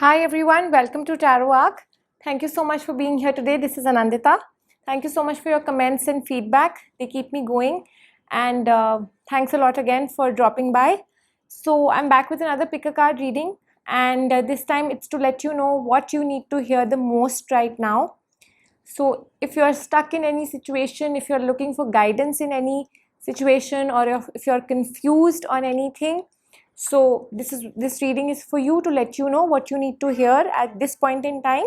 Hi everyone, welcome to Tarot Arc. Thank you so much for being here today. This is Anandita. Thank you so much for your comments and feedback. They keep me going. And thanks a lot again for dropping by. So I'm back with another pick a card reading. And this time it's to let you know what you need to hear the most right now. So if you're stuck in any situation, if you're looking for guidance in any situation, or if you're confused on anything, so this reading is for you to let you know what you need to hear at this point in time.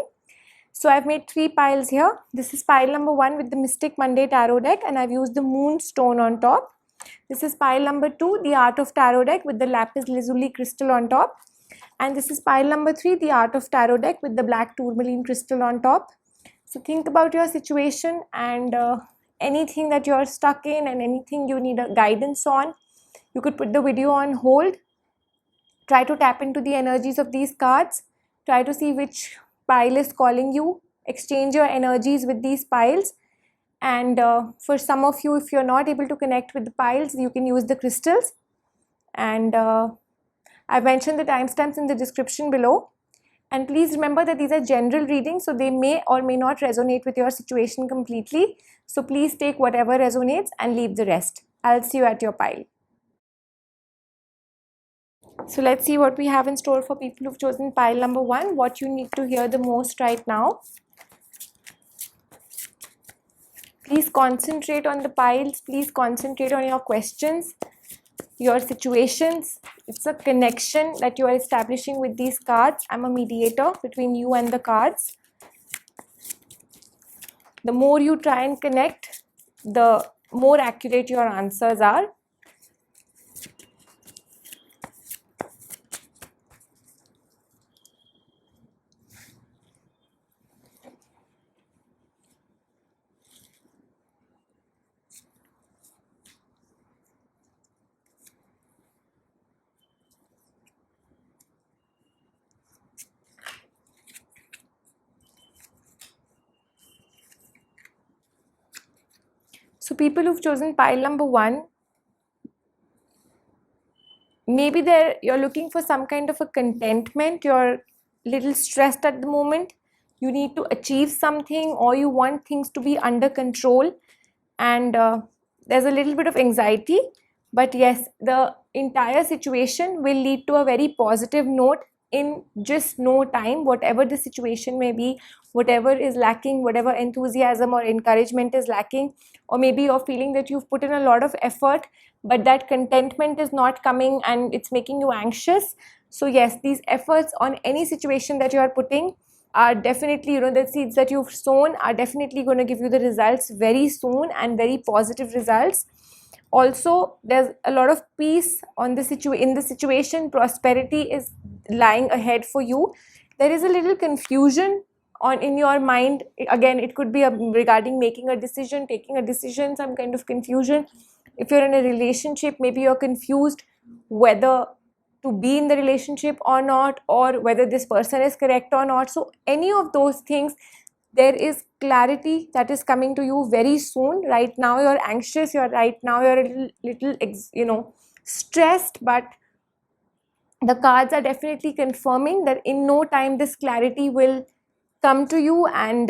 So I've made 3 piles here. This is pile number 1 with the Mystic Monday Tarot deck, and I've used the Moonstone on top. This is pile number 2, the Art of Tarot deck with the Lapis Lazuli crystal on top. And this is pile number 3, the Art of Tarot deck with the Black Tourmaline crystal on top. So think about your situation and anything that you're stuck in and anything you need a guidance on. You could put the video on hold. Try to tap into the energies of these cards. Try to see which pile is calling you. Exchange your energies with these piles. And for some of you, if you're not able to connect with the piles, you can use the crystals. And I've mentioned the timestamps in the description below. And please remember that these are general readings, so they may or may not resonate with your situation completely. So please take whatever resonates and leave the rest. I'll see you at your pile. So let's see what we have in store for people who've chosen pile number 1, what you need to hear the most right now. Please concentrate on the piles. Please concentrate on your questions, your situations. It's a connection that you are establishing with these cards. I'm a mediator between you and the cards. The more you try and connect, the more accurate your answers are. So people who've chosen pile number 1, maybe you're looking for some kind of a contentment. You're a little stressed at the moment. You need to achieve something, or you want things to be under control, and there's a little bit of anxiety. But yes, the entire situation will lead to a very positive note in just no time. Whatever the situation may be, whatever is lacking, whatever enthusiasm or encouragement is lacking, or maybe you're feeling that you've put in a lot of effort but that contentment is not coming and it's making you anxious. So yes, these efforts on any situation that you are putting are definitely, the seeds that you've sown are definitely going to give you the results very soon, and very positive results. Also, there's a lot of peace on the in the situation. Prosperity is lying ahead for you. There is a little confusion in your mind. Again, it could be regarding making a decision, taking a decision, some kind of confusion. If you're in a relationship, maybe you're confused whether to be in the relationship or not, or whether this person is correct or not. So any of those things, there is clarity that is coming to you very soon. Right now you're anxious, you're a little stressed, but the cards are definitely confirming that in no time this clarity will come to you, and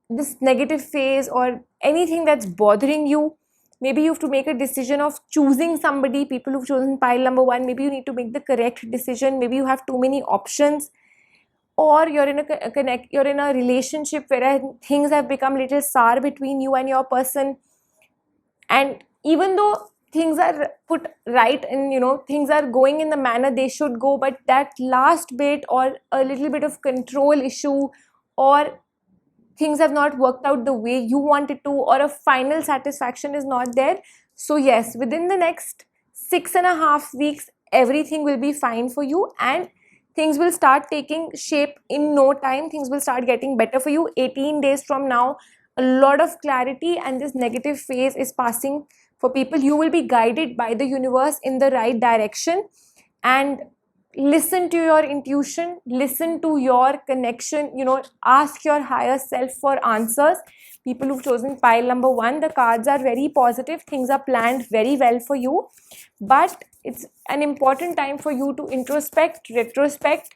this negative phase or anything that's bothering you, maybe you have to make a decision of choosing somebody. People who've chosen pile number 1, maybe you need to make the correct decision. Maybe you have too many options, or you're in a relationship where things have become little sour between you and your person, and even though things are put right and things are going in the manner they should go, but that last bit or a little bit of control issue, or things have not worked out the way you wanted to, or a final satisfaction is not there. So yes, within the next 6.5 weeks, everything will be fine for you, and things will start taking shape in no time. Things will start getting better for you. 18 days from now, a lot of clarity, and this negative phase is passing for people. You will be guided by the universe in the right direction, and listen to your intuition, listen to your connection, ask your higher self for answers. People who've chosen pile number 1, the cards are very positive. Things are planned very well for you, but it's an important time for you to introspect, retrospect,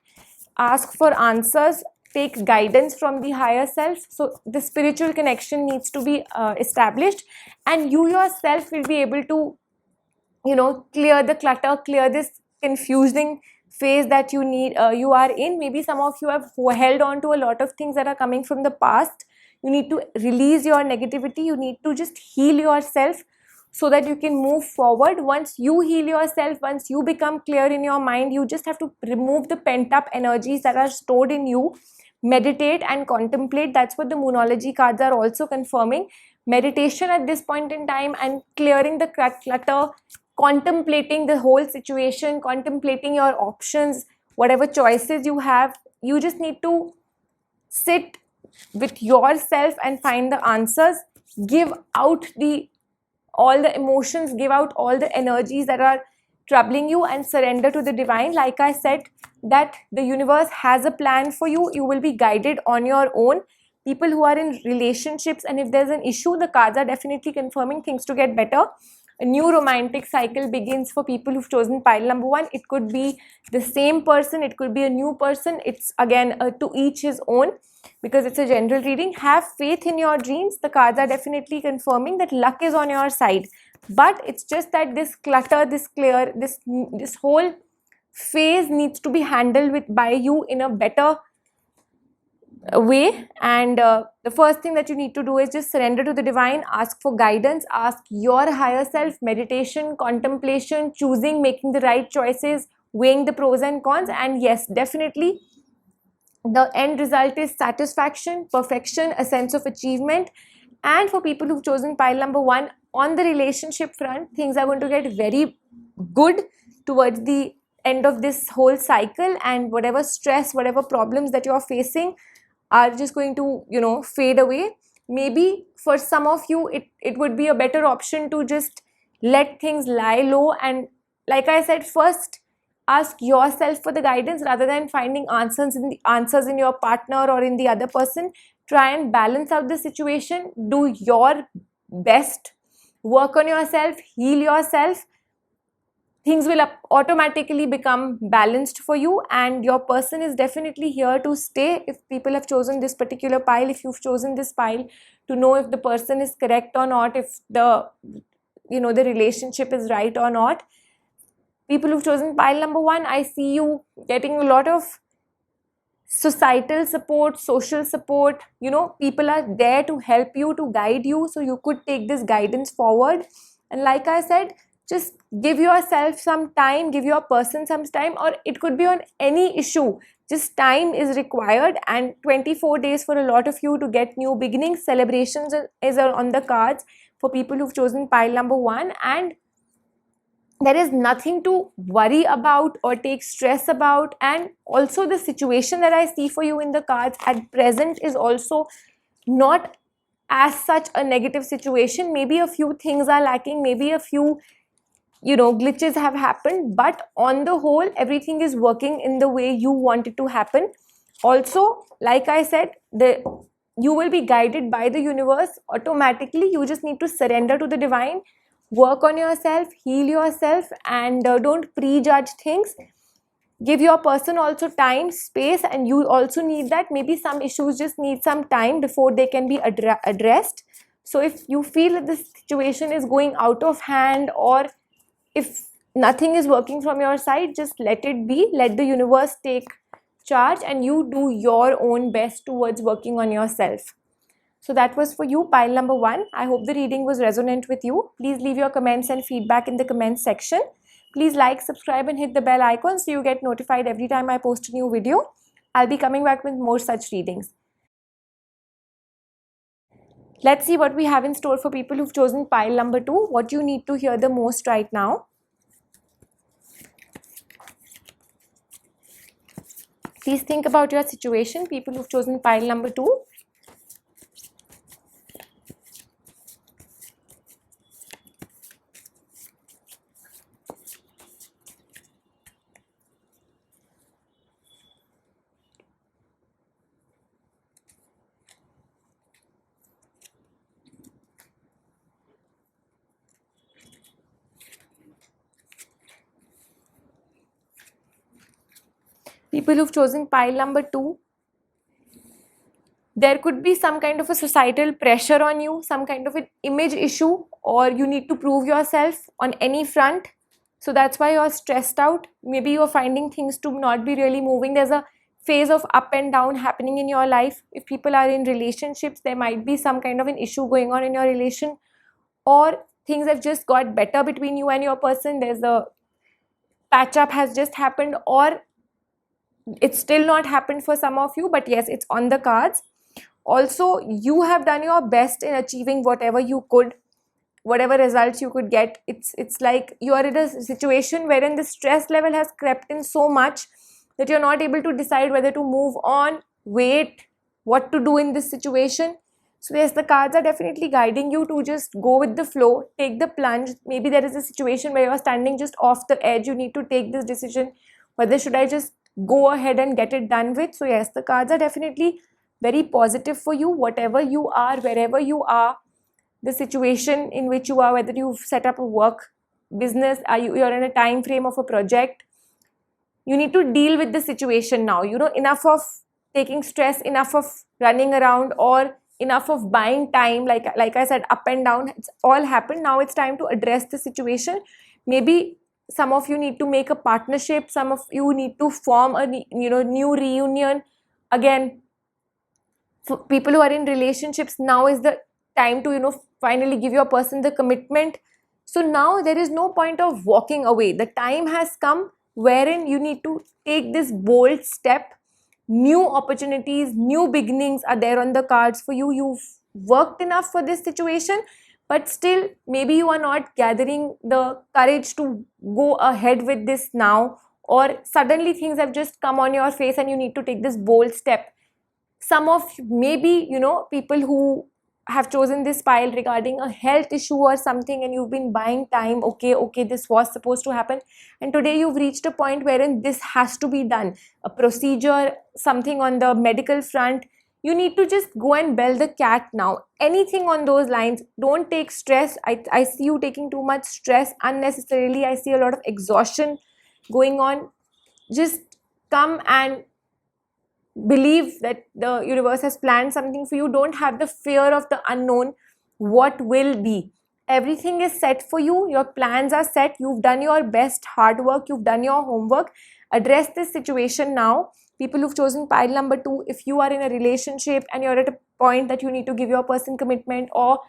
ask for answers, take guidance from the higher self. So the spiritual connection needs to be established, and you yourself will be able to, clear the clutter, clear this confusing phase that you are in. Maybe some of you have held on to a lot of things that are coming from the past. You need to release your negativity. You need to just heal yourself so that you can move forward. Once you heal yourself, once you become clear in your mind, you just have to remove the pent up energies that are stored in you. Meditate and contemplate. That's what the Moonology cards are also confirming. Meditation at this point in time and clearing the clutter, contemplating the whole situation, contemplating your options, whatever choices you have. You just need to sit with yourself and find the answers. Give out all the emotions, give out all the energies that are troubling you, and surrender to the divine. Like I said, that the universe has a plan for you. You will be guided on your own. People who are in relationships, and if there's an issue, the cards are definitely confirming things to get better. A new romantic cycle begins for people who've chosen pile number 1. It could be the same person, it could be a new person. It's again to each his own, because it's a general reading. Have faith in your dreams. The cards are definitely confirming that luck is on your side, but it's just that this clutter, this whole phase needs to be handled by you in a better way. And the first thing that you need to do is just surrender to the divine, ask for guidance, ask your higher self. Meditation, contemplation, choosing, making the right choices, weighing the pros and cons, and yes, definitely the end result is satisfaction, perfection, a sense of achievement. And for people who've chosen pile number 1, on the relationship front, things are going to get very good towards the end of this whole cycle, and whatever stress, whatever problems that you're facing are just going to, fade away. Maybe for some of you, it would be a better option to just let things lie low. And like I said, first ask yourself for the guidance rather than finding answers in your partner or in the other person. Try and balance out the situation. Do your best. Work on yourself. Heal yourself. Things will automatically become balanced for you, and your person is definitely here to stay. If people have chosen this particular pile, if you've chosen this pile to know if the person is correct or not, if the relationship is right or not. People who've chosen pile number 1, I see you getting a lot of societal support, social support. People are there to help you, to guide you, so you could take this guidance forward. And like I said, just give yourself some time, give your person some time, or it could be on any issue. Just time is required, and 24 days for a lot of you to get new beginnings. Celebrations is on the cards for people who've chosen pile number 1, and there is nothing to worry about or take stress about. And also the situation that I see for you in the cards at present is also not as such a negative situation. Maybe a few things are lacking, maybe a few glitches have happened, but on the whole everything is working in the way you want it to happen. Also, like I said, you will be guided by the universe automatically. You just need to surrender to the divine, work on yourself, heal yourself, and don't prejudge things. Give your person also time, space, and you also need that. Maybe some issues just need some time before they can be addressed. So if you feel that this situation is going out of hand, or if nothing is working from your side, just let it be. Let the universe take charge, and you do your own best towards working on yourself. So that was for you, pile number 1. I hope the reading was resonant with you. Please leave your comments and feedback in the comments section. Please like, subscribe, and hit the bell icon so you get notified every time I post a new video. I'll be coming back with more such readings. Let's see what we have in store for people who've chosen pile number 2. What you need to hear the most right now. Please think about your situation, people who've chosen pile number 2. People who've chosen pile number 2, there could be some kind of a societal pressure on you, some kind of an image issue, or you need to prove yourself on any front. So that's why you're stressed out. Maybe you're finding things to not be really moving. There's a phase of up and down happening in your life. If people are in relationships, there might be some kind of an issue going on in your relation, or things have just got better between you and your person. There's a patch up has just happened, or it's still not happened for some of you, but yes, it's on the cards. Also, you have done your best in achieving whatever you could, whatever results you could get. It's like you are in a situation wherein the stress level has crept in so much that you're not able to decide whether to move on, wait, what to do in this situation. So yes, the cards are definitely guiding you to just go with the flow, take the plunge. Maybe there is a situation where you're standing just off the edge. You need to take this decision, whether should I just go ahead and get it done with. So yes, the cards are definitely very positive for you, whatever you are, wherever you are, the situation in which you are, whether you've set up a work business, you're in a time frame of a project. You need to deal with the situation now. Enough of taking stress, enough of running around, or enough of buying time. Like I said, up and down, it's all happened. Now it's time to address the situation. Maybe some of you need to make a partnership, some of you need to form a new reunion. Again, for people who are in relationships, now is the time to finally give your person the commitment. So now there is no point of walking away. The time has come wherein you need to take this bold step. New opportunities, new beginnings are there on the cards for you. You've worked enough for this situation, but still maybe you are not gathering the courage to go ahead with this now, or suddenly things have just come on your face and you need to take this bold step. Some of maybe people who have chosen this pile regarding a health issue or something, and you've been buying time. Okay, this was supposed to happen, and today you've reached a point wherein this has to be done, a procedure, something on the medical front. You need to just go and bell the cat now. Anything on those lines. Don't take stress. I see you taking too much stress unnecessarily. I see a lot of exhaustion going on. Just come and believe that the universe has planned something for you. Don't have the fear of the unknown. What will be? Everything is set for you. Your plans are set. You've done your best hard work. You've done your homework. Address this situation now. People who've chosen pile number 2, if you are in a relationship and you're at a point that you need to give your person commitment, or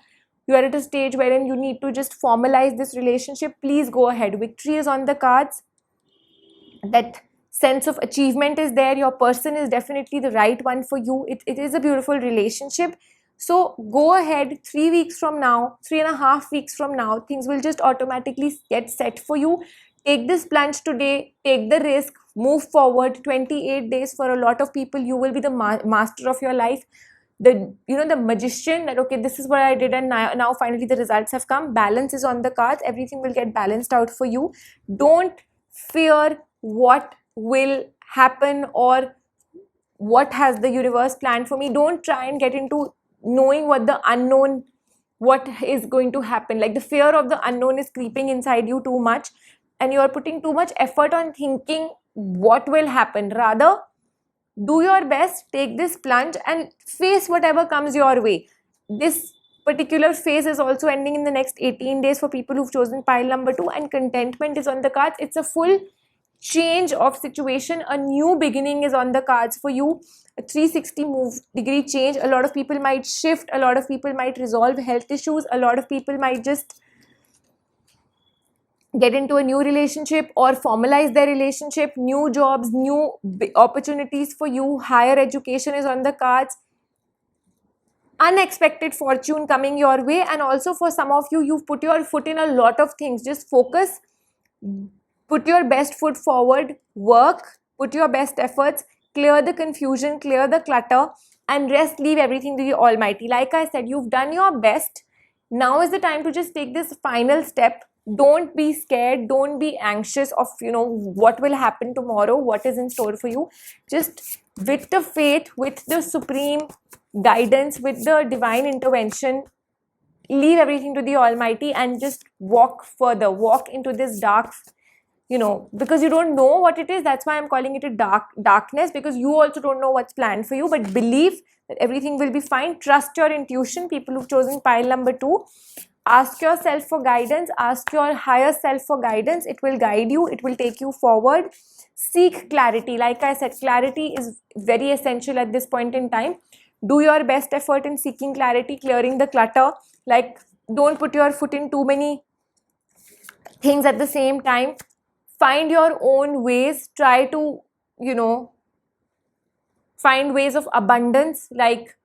you are at a stage wherein you need to just formalize this relationship, please go ahead. Victory is on the cards. That sense of achievement is there. Your person is definitely the right one for you. It is a beautiful relationship. So go ahead. 3 weeks from now, 3.5 weeks from now, things will just automatically get set for you. Take this plunge today, take the risk, move forward. 28 days for a lot of people, you will be the master of your life. The magician, that okay, this is what I did, and now finally the results have come. Balance is on the cards. Everything will get balanced out for you. Don't fear what will happen or what has the universe planned for me. Don't try and get into knowing what the unknown, what is going to happen. Like, the fear of the unknown is creeping inside you too much, and you are putting too much effort on thinking what will happen. Rather, do your best, take this plunge and face whatever comes your way. This particular phase is also ending in the next 18 days for people who've chosen pile number 2, and contentment is on the cards. It's a full change of situation. A new beginning is on the cards for you. A 360-degree change. A lot of people might shift. A lot of people might resolve health issues. A lot of people might just get into a new relationship or formalize their relationship. New jobs, new opportunities for you. Higher education is on the cards. Unexpected fortune coming your way. And also for some of you, you've put your foot in a lot of things. Just focus. Put your best foot forward, work, put your best efforts, clear the confusion, clear the clutter, and rest, leave everything to the Almighty. Like I said, you've done your best. Now is the time to just take this final step. Don't be scared. Don't be anxious of, what will happen tomorrow, what is in store for you. Just with the faith, with the supreme guidance, with the divine intervention, leave everything to the Almighty and just walk further. Walk into this dark because you don't know what it is. That's why I'm calling it a darkness, because you also don't know what's planned for you. But believe that everything will be fine. Trust your intuition. People who've chosen pile number 2, ask yourself for guidance. Ask your higher self for guidance. It will guide you. It will take you forward. Seek clarity. Like I said, clarity is very essential at this point in time. Do your best effort in seeking clarity, clearing the clutter. Like, don't put your foot in too many things at the same time. Find your own ways. Try to, find ways of abundance. Like,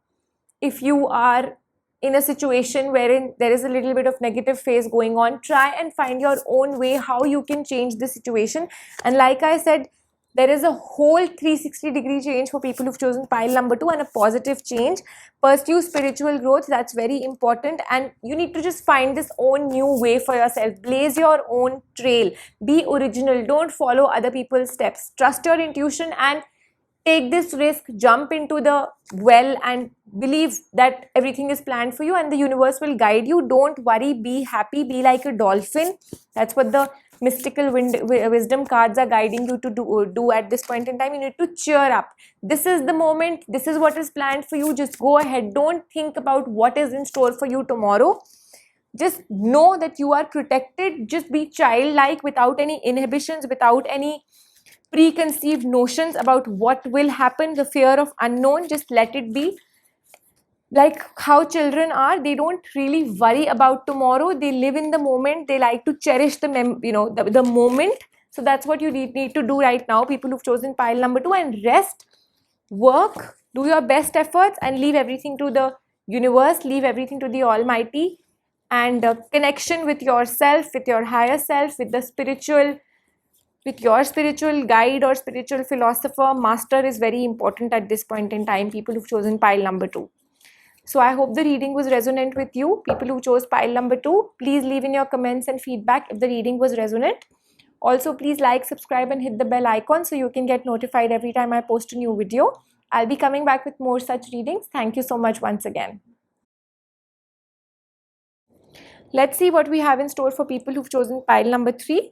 if you are in a situation wherein there is a little bit of negative phase going on, try and find your own way how you can change the situation. And like I said, there is a whole 360-degree change for people who've chosen pile number 2, and a positive change. Pursue spiritual growth. That's very important, and you need to just find this own new way for yourself. Blaze your own trail. Be original. Don't follow other people's steps. Trust your intuition and take this risk. Jump into the well and believe that everything is planned for you, and the universe will guide you. Don't worry. Be happy. Be like a dolphin. That's what the mystical wisdom cards are guiding you to do at this point in time. You need to cheer up. This is the moment. This is what is planned for you. Just go ahead. Don't think about what is in store for you tomorrow. Just know that you are protected. Just be childlike, without any inhibitions, without any preconceived notions about what will happen. The fear of unknown, just let it be. Like how children are, they don't really worry about tomorrow. They live in the moment. They like to cherish the the moment. So that's what you need to do right now, people who've chosen pile number 2. And rest, work, do your best efforts, and leave everything to the universe, leave everything to the Almighty. And connection with yourself, with your higher self, with the spiritual, with your spiritual guide or spiritual philosopher, master, is very important at this point in time, people who've chosen pile number 2. So I hope the reading was resonant with you. People who chose pile number 2, please leave in your comments and feedback if the reading was resonant. Also, please like, subscribe and hit the bell icon so you can get notified every time I post a new video. I'll be coming back with more such readings. Thank you so much once again. Let's see what we have in store for people who've chosen pile number 3.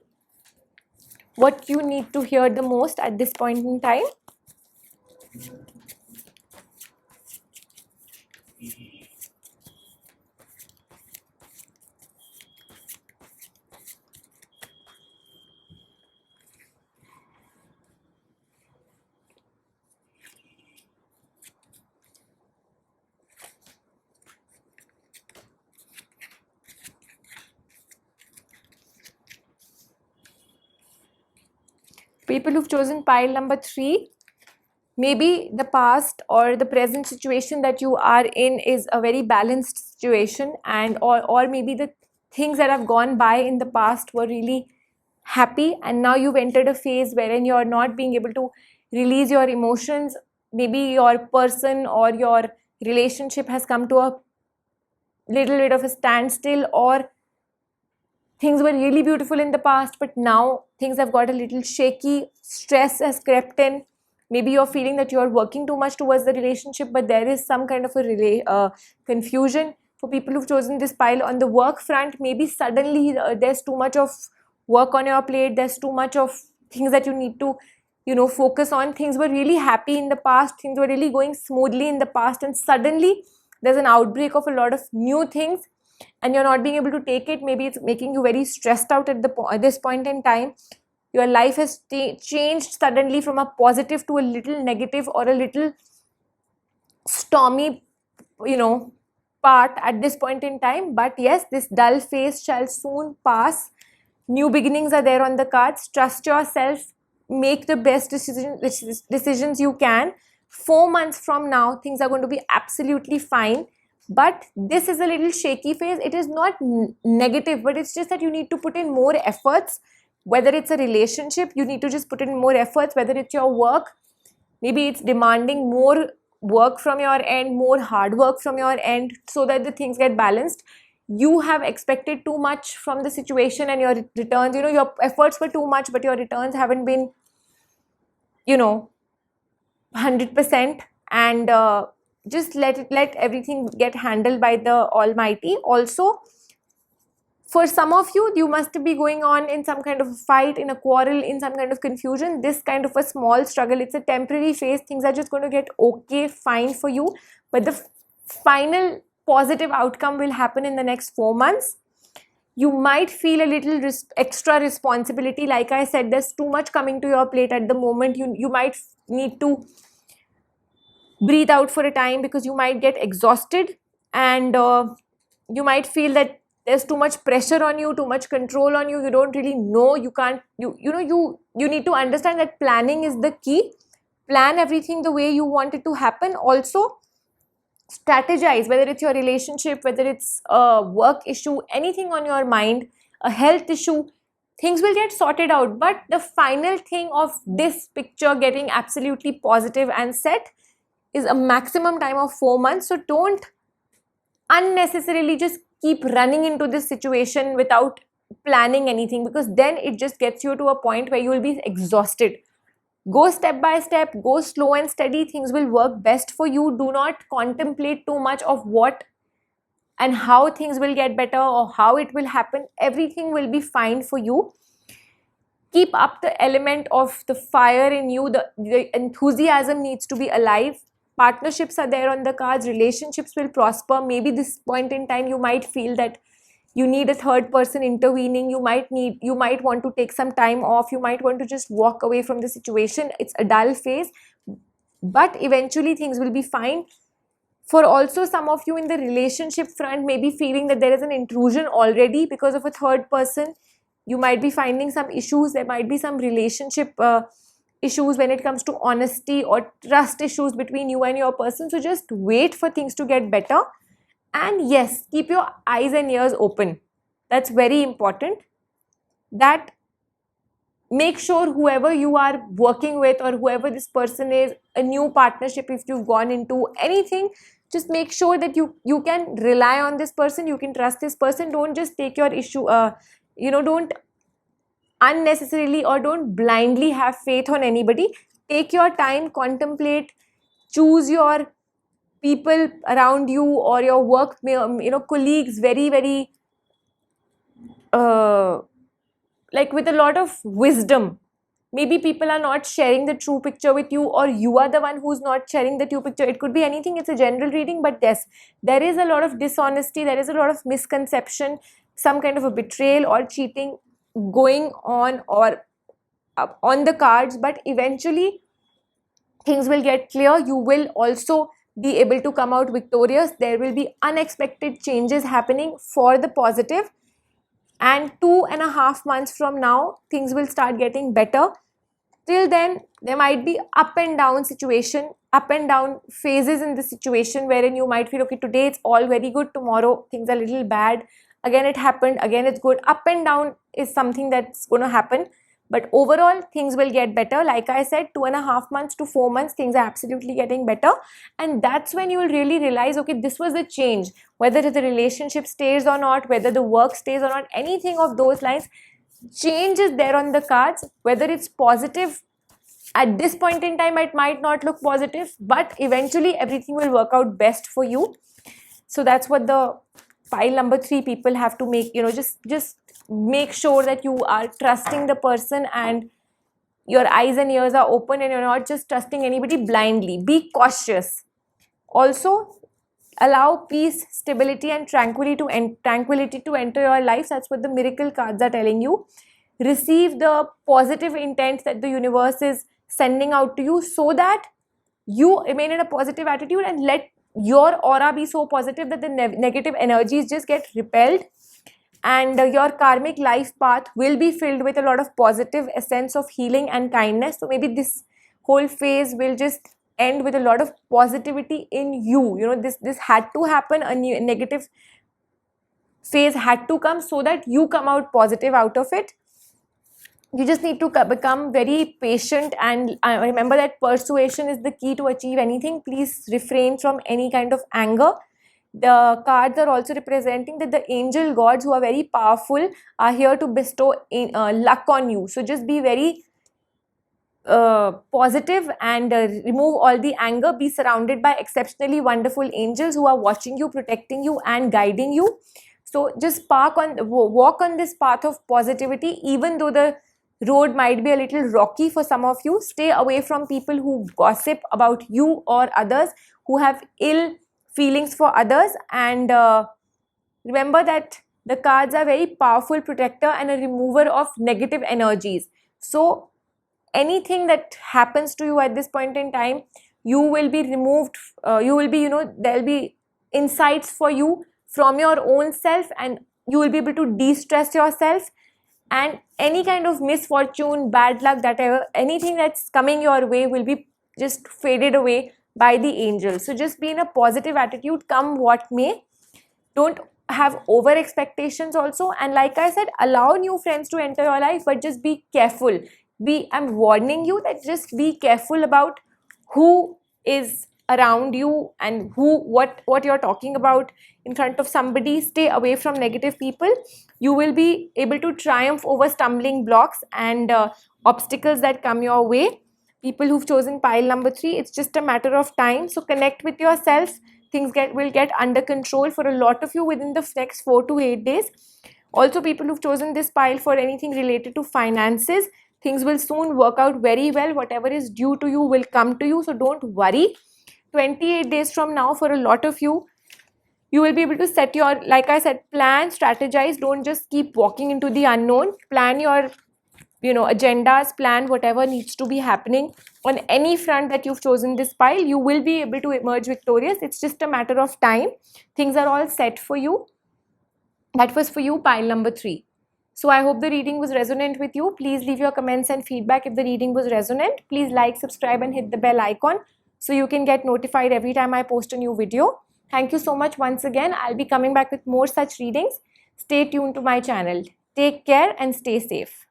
What you need to hear the most at this point in time. People who've chosen pile number 3, maybe the past or the present situation that you are in is a very balanced situation, and or maybe the things that have gone by in the past were really happy, and now you've entered a phase wherein you're not being able to release your emotions. Maybe your person or your relationship has come to a little bit of a standstill, or things were really beautiful in the past, but now things have got a little shaky. Stress has crept in. Maybe you're feeling that you're working too much towards the relationship, but there is some kind of a confusion. For people who've chosen this pile, on the work front, maybe suddenly there's too much of work on your plate. There's too much of things that you need to, focus on. Things were really happy in the past. Things were really going smoothly in the past, and suddenly there's an outbreak of a lot of new things, and you're not being able to take it. Maybe it's making you very stressed out at this point in time. Your life has changed suddenly from a positive to a little negative, or a little stormy, part at this point in time. But yes, this dull phase shall soon pass. New beginnings are there on the cards. Trust yourself. Make the best decisions you can. 4 months from now, things are going to be absolutely fine. But this is a little shaky phase. It is not negative, but it's just that you need to put in more efforts. Whether it's a relationship, you need to just put in more efforts. Whether it's your work, maybe it's demanding more work from your end, more hard work from your end, so that the things get balanced. You have expected too much from the situation, and your returns, your efforts were too much, but your returns haven't been, 100%. And just let everything get handled by the Almighty. Also, For some of you, you must be going on in some kind of a fight, in a quarrel, in some kind of confusion. This kind of a small struggle, it's a temporary phase. Things are just going to get okay, fine for you. But the final positive outcome will happen in the next 4 months. You might feel a little extra responsibility. Like I said, there's too much coming to your plate at the moment. You might need to breathe out for a time because you might get exhausted, and you might feel that there's too much pressure on you, too much control on you. You don't really know, you can't, you need to understand that planning is the key. Plan everything the way you want it to happen. Also strategize, whether it's your relationship, whether it's a work issue, anything on your mind, a health issue, things will get sorted out. But the final thing of this picture getting absolutely positive and set is a maximum time of 4 months. So don't unnecessarily just keep running into this situation without planning anything, because then it just gets you to a point where you will be exhausted. Go step by step, go slow and steady. Things will work best for you. Do not contemplate too much of what and how things will get better or how it will happen. Everything will be fine for you. Keep up the element of the fire in you. The enthusiasm needs to be alive. Partnerships are there on the cards. Relationships will prosper. Maybe this point in time you might feel that you need a third person intervening. You might want to take some time off. You might want to just walk away from the situation. It's a dull phase, but eventually things will be fine. For also some of you in the relationship front, maybe feeling that there is an intrusion already because of a third person. You might be finding some issues. There might be some relationship issues when it comes to honesty or trust issues between you and your person. So just wait for things to get better. And yes, keep your eyes and ears open. That's very important. That make sure whoever you are working with or whoever this person is, a new partnership, if you've gone into anything, just make sure that you can rely on this person, you can trust this person. Don't just take your issue, don't unnecessarily or don't blindly have faith on anybody. Take your time, contemplate, choose your people around you or your work, colleagues very, very like with a lot of wisdom. Maybe people are not sharing the true picture with you, or you are the one who's not sharing the true picture. It could be anything. It's a general reading, but yes, there is a lot of dishonesty, there is a lot of misconception, some kind of a betrayal or cheating going on or on the cards. But eventually things will get clear. You will also be able to come out victorious. There will be unexpected changes happening for the positive, and 2.5 months from now things will start getting better. Till then, there might be up and down phases in the situation, wherein you might feel, okay, today it's all very good, tomorrow things are a little bad, again it happened, again it's good. Up and down is something that's going to happen, but overall things will get better. Like I said, 2.5 months to 4 months, things are absolutely getting better. And that's when you will really realize, okay, this was a change. Whether the relationship stays or not, whether the work stays or not, anything of those lines, change is there on the cards. Whether it's positive at this point in time, it might not look positive, but eventually everything will work out best for you. So that's what the pile number 3 people have to make, just make sure that you are trusting the person and your eyes and ears are open and you're not just trusting anybody blindly. Be cautious. Also, allow peace, stability and tranquility to enter your life. That's what the miracle cards are telling you. Receive the positive intent that the universe is sending out to you, so that you remain in a positive attitude and let your aura be so positive that the negative energies just get repelled, and your karmic life path will be filled with a lot of positive essence of healing and kindness. So maybe this whole phase will just end with a lot of positivity in you. This had to happen. A negative phase had to come so that you come out positive out of it. You just need to become very patient, and remember that persuasion is the key to achieve anything. Please refrain from any kind of anger. The cards are also representing that the angel gods, who are very powerful, are here to bestow luck on you. So just be very positive and remove all the anger. Be surrounded by exceptionally wonderful angels who are watching you, protecting you and guiding you. So just walk on this path of positivity, even though the road might be a little rocky for some of you. Stay away from people who gossip about you or others, who have ill feelings for others, and remember that the cards are very powerful protector and a remover of negative energies. So anything that happens to you at this point in time, you will be removed, you will be, there'll be insights for you from your own self, and you will be able to de-stress yourself, and any kind of misfortune, bad luck, that ever, anything that's coming your way will be just faded away by the angels. So just be in a positive attitude, come what may. Don't have over expectations also, and like I said, allow new friends to enter your life, but just be careful. I'm warning you that just be careful about who is around you and what you're talking about in front of somebody. Stay away from negative people. You will be able to triumph over stumbling blocks and obstacles that come your way. People who've chosen pile number 3, it's just a matter of time. So connect with yourself. Things will get under control for a lot of you within the next 4 to 8 days. Also, people who've chosen this pile for anything related to finances, things will soon work out very well. Whatever is due to you will come to you, so don't worry. 28 days from now, for a lot of you, you will be able to set your, like I said, plan, strategize. Don't just keep walking into the unknown. Plan your agendas, plan whatever needs to be happening on any front that you've chosen this pile. You will be able to emerge victorious. It's just a matter of time. Things are all set for you. That was for you, pile number 3. So I hope the reading was resonant with you. Please leave your comments and feedback if the reading was resonant. Please like, subscribe and hit the bell icon so you can get notified every time I post a new video. Thank you so much once again. I'll be coming back with more such readings. Stay tuned to my channel. Take care and stay safe.